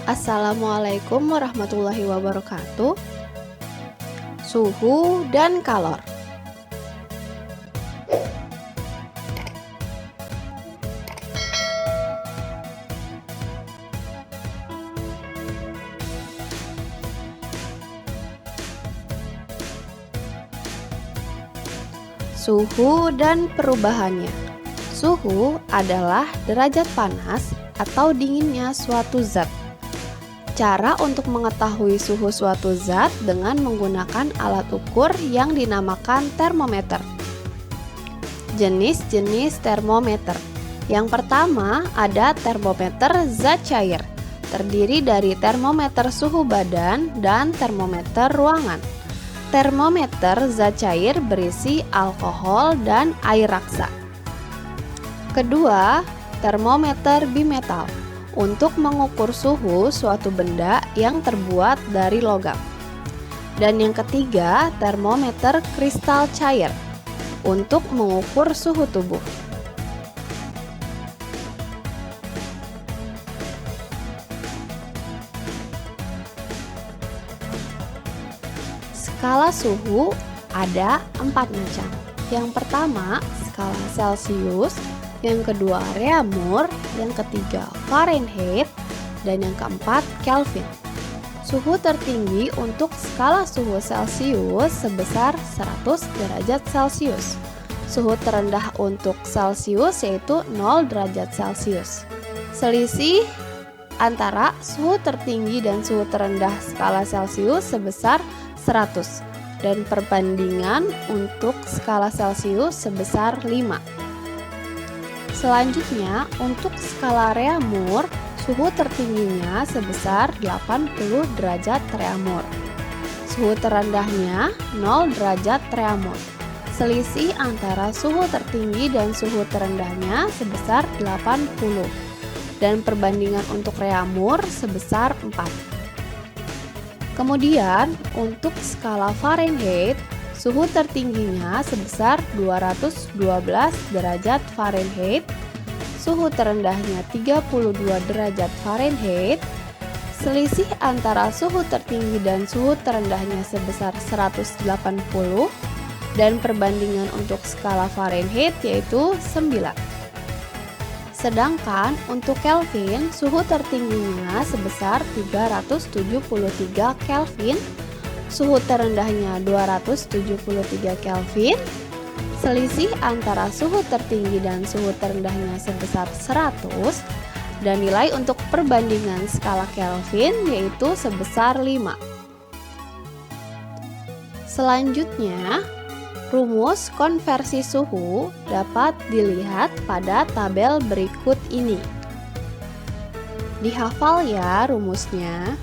Assalamualaikum warahmatullahi wabarakatuh. Suhu dan kalor. Suhu dan perubahannya. Suhu adalah derajat panas atau dinginnya suatu zat. Cara untuk mengetahui suhu suatu zat dengan menggunakan alat ukur yang dinamakan termometer. Jenis-jenis termometer. Yang pertama ada termometer zat cair, terdiri dari termometer suhu badan dan termometer ruangan. Termometer zat cair berisi alkohol dan air raksa. Kedua, termometer bimetal untuk mengukur suhu suatu benda yang terbuat dari logam. Dan yang ketiga, termometer kristal cair untuk mengukur suhu tubuh. Skala suhu ada 4 macam. Yang pertama, skala Celcius, yang kedua Reaumur, yang ketiga Fahrenheit, dan yang keempat Kelvin. Suhu tertinggi untuk skala suhu Celcius sebesar 100 derajat Celcius. Suhu terendah untuk Celcius yaitu 0 derajat Celcius. Selisih antara suhu tertinggi dan suhu terendah skala Celcius sebesar 100 dan perbandingan untuk skala Celcius sebesar 5. Selanjutnya untuk skala Reaumur, suhu tertingginya sebesar 80 derajat Reaumur. Suhu terendahnya 0 derajat Reaumur. Selisih antara suhu tertinggi dan suhu terendahnya sebesar 80 dan perbandingan untuk Reaumur sebesar 4. Kemudian, untuk skala Fahrenheit, suhu tertingginya sebesar 212 derajat Fahrenheit, suhu terendahnya 32 derajat Fahrenheit, selisih antara suhu tertinggi dan suhu terendahnya sebesar 180, dan perbandingan untuk skala Fahrenheit yaitu 9. Sedangkan untuk Kelvin, suhu tertingginya sebesar 373 Kelvin, suhu terendahnya 273 Kelvin, selisih antara suhu tertinggi dan suhu terendahnya sebesar 100, dan nilai untuk perbandingan skala Kelvin yaitu sebesar 5. Selanjutnya, rumus konversi suhu dapat dilihat pada tabel berikut ini. Dihafal ya rumusnya.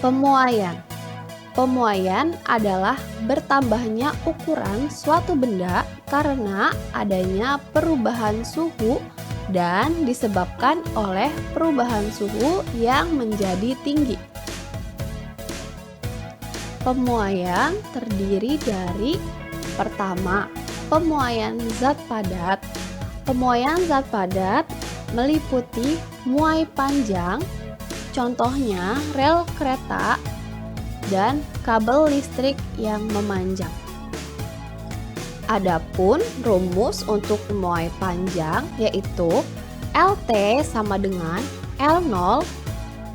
Pemuaian. Pemuaian adalah bertambahnya ukuran suatu benda karena adanya perubahan suhu dan disebabkan oleh perubahan suhu yang menjadi tinggi. Pemuaian terdiri dari: pertama, pemuaian zat padat. Pemuaian zat padat meliputi muai panjang, contohnya rel kereta dan kabel listrik yang memanjang. Adapun rumus untuk muai panjang yaitu LT sama dengan L0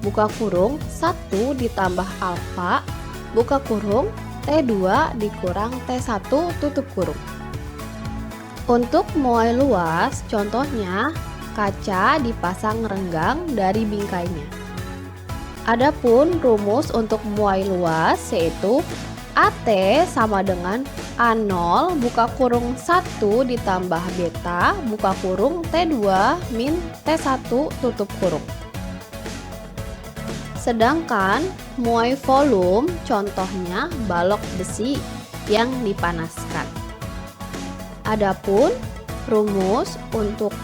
buka kurung 1 ditambah alfa buka kurung T2 dikurang T1 tutup kurung. Untuk muai luas, contohnya kaca dipasang renggang dari bingkainya. Adapun rumus untuk muai luas yaitu AT sama dengan A0 buka kurung 1 ditambah beta buka kurung T2 min T1 tutup kurung. Sedangkan muai volume contohnya balok besi yang dipanaskan. Adapun rumus untuk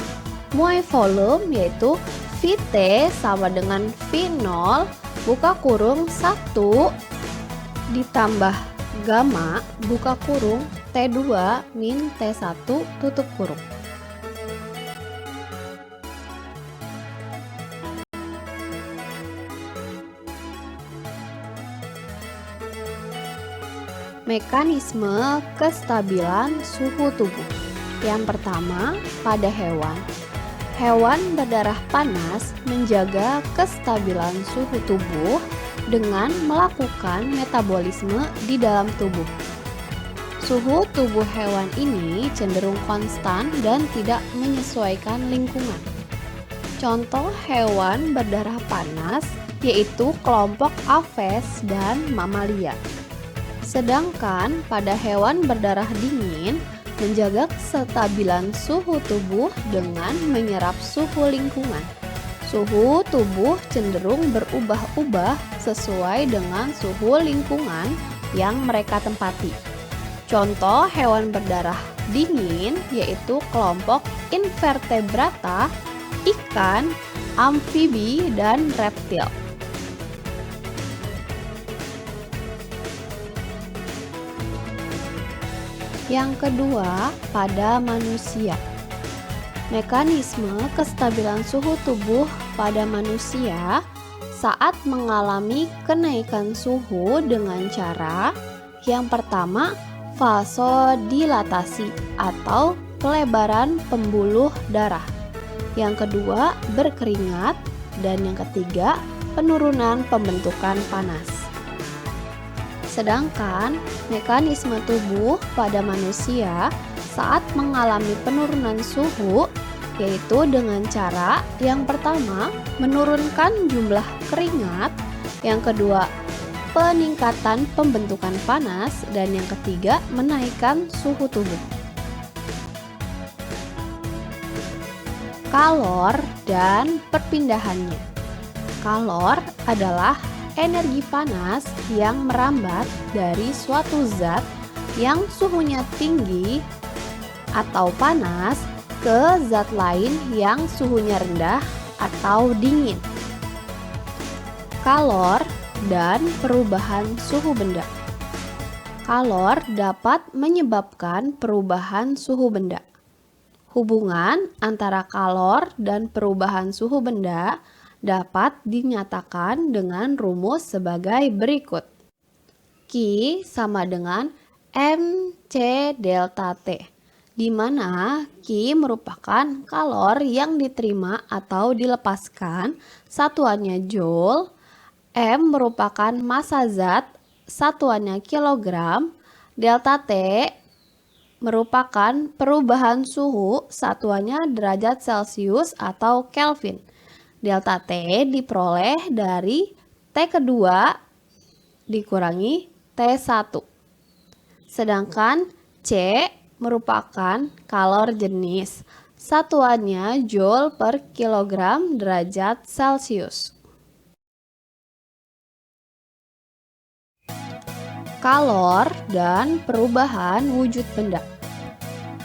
muai volume yaitu Vt sama dengan V0 buka kurung 1 ditambah gamma buka kurung T2 min T1 tutup kurung. Mekanisme kestabilan suhu tubuh. Yang pertama, pada hewan. Hewan berdarah panas menjaga kestabilan suhu tubuh dengan melakukan metabolisme di dalam tubuh. Suhu tubuh hewan ini cenderung konstan dan tidak menyesuaikan lingkungan. Contoh hewan berdarah panas yaitu kelompok Aves dan mamalia. Sedangkan pada hewan berdarah dingin menjaga kestabilan suhu tubuh dengan menyerap suhu lingkungan. Suhu tubuh cenderung berubah-ubah sesuai dengan suhu lingkungan yang mereka tempati. Contoh hewan berdarah dingin yaitu kelompok invertebrata, ikan, amfibi, dan reptil. Yang kedua, pada manusia. Mekanisme kestabilan suhu tubuh pada manusia saat mengalami kenaikan suhu dengan cara yang pertama, vasodilatasi atau pelebaran pembuluh darah. Yang kedua, berkeringat, dan yang ketiga, penurunan pembentukan panas. Sedangkan mekanisme tubuh pada manusia saat mengalami penurunan suhu yaitu dengan cara yang pertama menurunkan jumlah keringat, yang kedua peningkatan pembentukan panas, dan yang ketiga menaikkan suhu tubuh. Kalor dan perpindahannya. Kalor adalah energi panas yang merambat dari suatu zat yang suhunya tinggi atau panas ke zat lain yang suhunya rendah atau dingin. Kalor dan perubahan suhu benda. Kalor dapat menyebabkan perubahan suhu benda. Hubungan antara kalor dan perubahan suhu benda dapat dinyatakan dengan rumus sebagai berikut. Q sama dengan mc delta T, di mana Q merupakan kalor yang diterima atau dilepaskan, satuannya joule, M merupakan massa zat, satuannya kilogram, delta T merupakan perubahan suhu, satuannya derajat Celcius atau Kelvin. Delta T diperoleh dari T kedua dikurangi T1. Sedangkan C merupakan kalor jenis, satuannya joule per kilogram derajat Celcius. Kalor dan perubahan wujud benda.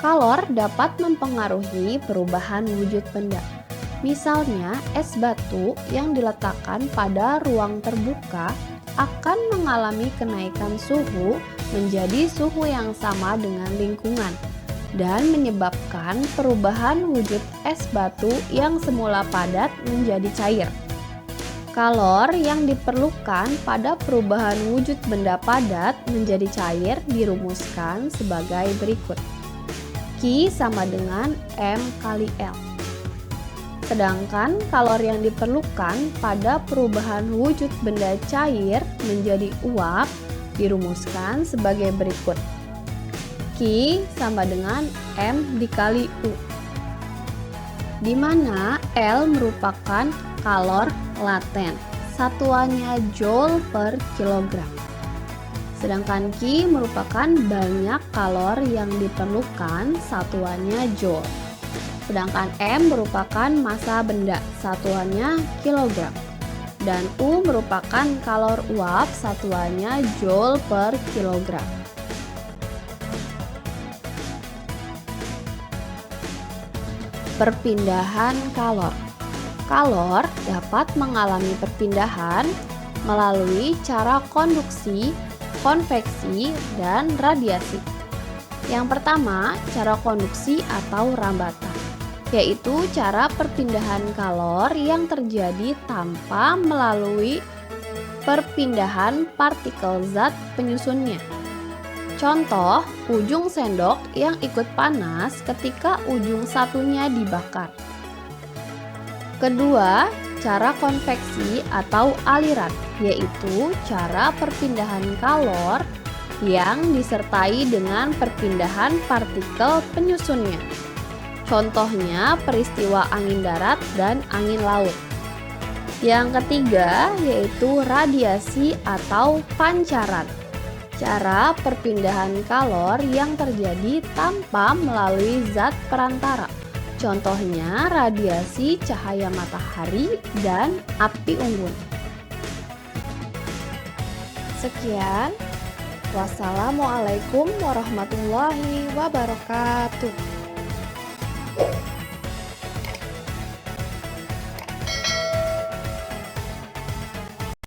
Kalor dapat mempengaruhi perubahan wujud benda. Misalnya, es batu yang diletakkan pada ruang terbuka akan mengalami kenaikan suhu menjadi suhu yang sama dengan lingkungan dan menyebabkan perubahan wujud es batu yang semula padat menjadi cair. Kalor yang diperlukan pada perubahan wujud benda padat menjadi cair dirumuskan sebagai berikut. Q sama dengan M kali L. Sedangkan kalor yang diperlukan pada perubahan wujud benda cair menjadi uap dirumuskan sebagai berikut. Q sama dengan M dikali U, di mana L merupakan kalor laten, satuannya joule per kilogram. Sedangkan Q merupakan banyak kalor yang diperlukan, satuannya joule. Sedangkan M merupakan massa benda, satuannya kilogram. Dan U merupakan kalor uap, satuannya joule per kilogram. Perpindahan kalor. Kalor dapat mengalami perpindahan melalui cara konduksi, konveksi, dan radiasi. Yang pertama, cara konduksi atau rambatan, yaitu cara perpindahan kalor yang terjadi tanpa melalui perpindahan partikel zat penyusunnya. Contoh, ujung sendok yang ikut panas ketika ujung satunya dibakar. Kedua, cara konveksi atau aliran, yaitu cara perpindahan kalor yang disertai dengan perpindahan partikel penyusunnya. Contohnya peristiwa angin darat dan angin laut. Yang ketiga yaitu radiasi atau pancaran, cara perpindahan kalor yang terjadi tanpa melalui zat perantara. Contohnya radiasi cahaya matahari dan api unggun. Sekian, wassalamualaikum warahmatullahi wabarakatuh.